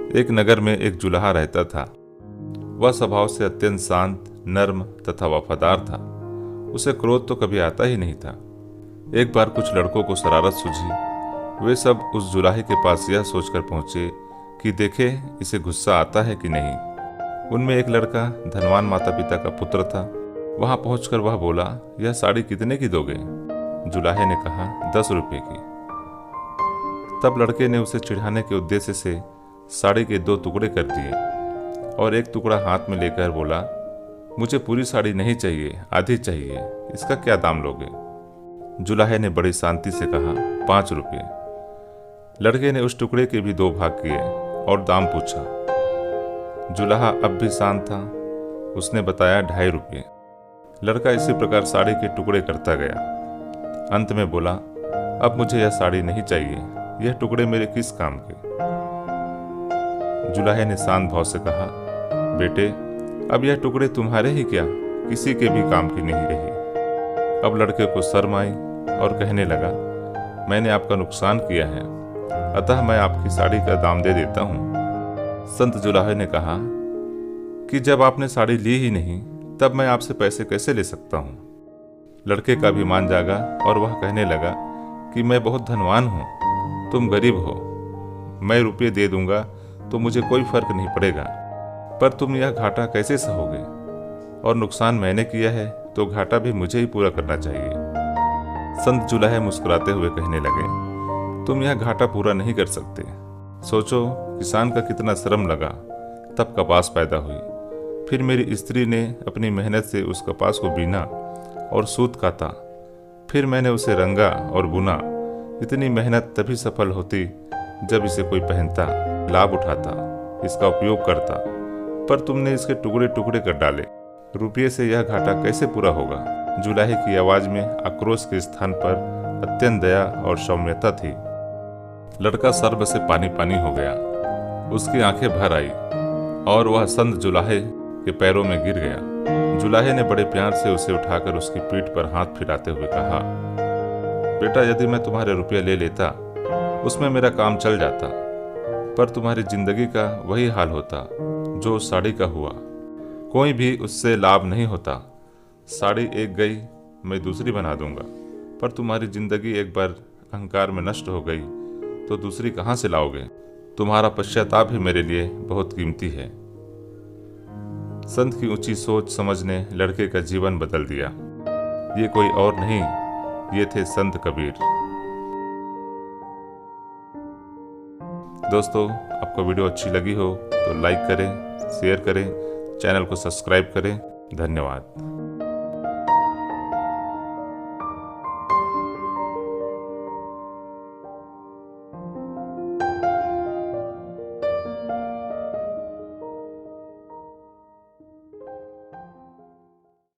एक नगर में एक जुलाहा रहता था। वह स्वभाव से अत्यंत शांत, नर्म तथा वफादार था। उसे क्रोध तो कभी आता ही नहीं था। एक बार कुछ लड़कों को शरारत सूझी। वे सब उस जुलाहे के पास यह सोचकर पहुंचे कि देखे इसे गुस्सा आता है कि नहीं। उनमें एक लड़का धनवान माता पिता का पुत्र था। वहां पहुंचकर वह बोला, यह साड़ी कितने की दोगे? जुलाहे ने कहा, 10 रुपये की। तब लड़के ने उसे चिढ़ाने के उद्देश्य से साड़ी के 2 टुकड़े कर दिए और एक टुकड़ा हाथ में लेकर बोला, मुझे पूरी साड़ी नहीं चाहिए, आधी चाहिए, इसका क्या दाम लोगे? जुलाहे ने बड़ी शांति से कहा, 5 रुपये। लड़के ने उस टुकड़े के भी 2 भाग किए और दाम पूछा। जुलाहा अब भी शांत था। उसने बताया 2.5 रुपये। लड़का इसी प्रकार साड़ी के टुकड़े करता गया। अंत में बोला, अब मुझे यह साड़ी नहीं चाहिए, यह टुकड़े मेरे किस काम के? जुलाहे ने शांत भाव से कहा, बेटे, अब यह टुकड़े तुम्हारे ही क्या, किसी के भी काम की नहीं रही। अब लड़के को शर्म आई और कहने लगा, मैंने आपका नुकसान किया है, अतः मैं आपकी साड़ी का दाम दे देता हूँ। संत जुलाहे ने कहा कि जब आपने साड़ी ली ही नहीं, तब मैं आपसे पैसे कैसे ले सकता हूँ? लड़के का अभिमान जागा और वह कहने लगा कि मैं बहुत धनवान हूँ, तुम गरीब हो, मैं रुपये दे दूंगा तो मुझे कोई फर्क नहीं पड़ेगा, पर तुम यह घाटा कैसे सहोगे? और नुकसान मैंने किया है तो घाटा भी मुझे ही पूरा करना चाहिए। संत जुलाहे मुस्कुराते हुए कहने लगे, तुम यह घाटा पूरा नहीं कर सकते। सोचो किसान का कितना श्रम लगा, तब कपास पैदा हुई, फिर मेरी स्त्री ने अपनी मेहनत से उस कपास को बीना और सूत काता, फिर मैंने उसे रंगा और बुना। इतनी मेहनत तभी सफल होती जब इसे कोई पहनता, लाभ उठाता, इसका उपयोग करता, पर तुमने इसके टुकड़े टुकड़े कर डाले। रुपये से यह घाटा कैसे पूरा होगा? जुलाहे की आवाज में आक्रोश के स्थान पर अत्यंत दया और सौम्यता थी। लड़का सर्व से पानी पानी हो गया, उसकी आंखें भर आई और वह संत जुलाहे के पैरों में गिर गया। जुलाहे ने बड़े प्यार से उसे उठाकर उसकी पीठ पर हाथ फिराते हुए कहा, बेटा, यदि मैं तुम्हारे रुपये ले लेता उसमें मेरा काम चल जाता, पर तुम्हारी जिंदगी का वही हाल होता जो उस साड़ी का हुआ। कोई भी उससे लाभ नहीं होता। साड़ी एक गई, मैं दूसरी बना दूंगा, पर तुम्हारी जिंदगी एक बार अहंकार में नष्ट हो गई तो दूसरी कहाँ से लाओगे? तुम्हारा पश्चाताप ही मेरे लिए बहुत कीमती है। संत की ऊंची सोच समझ ने लड़के का जीवन बदल दिया। ये कोई और नहीं, ये थे संत कबीर। दोस्तों, आपको वीडियो अच्छी लगी हो तो लाइक करें, शेयर करें, चैनल को सब्सक्राइब करें। धन्यवाद।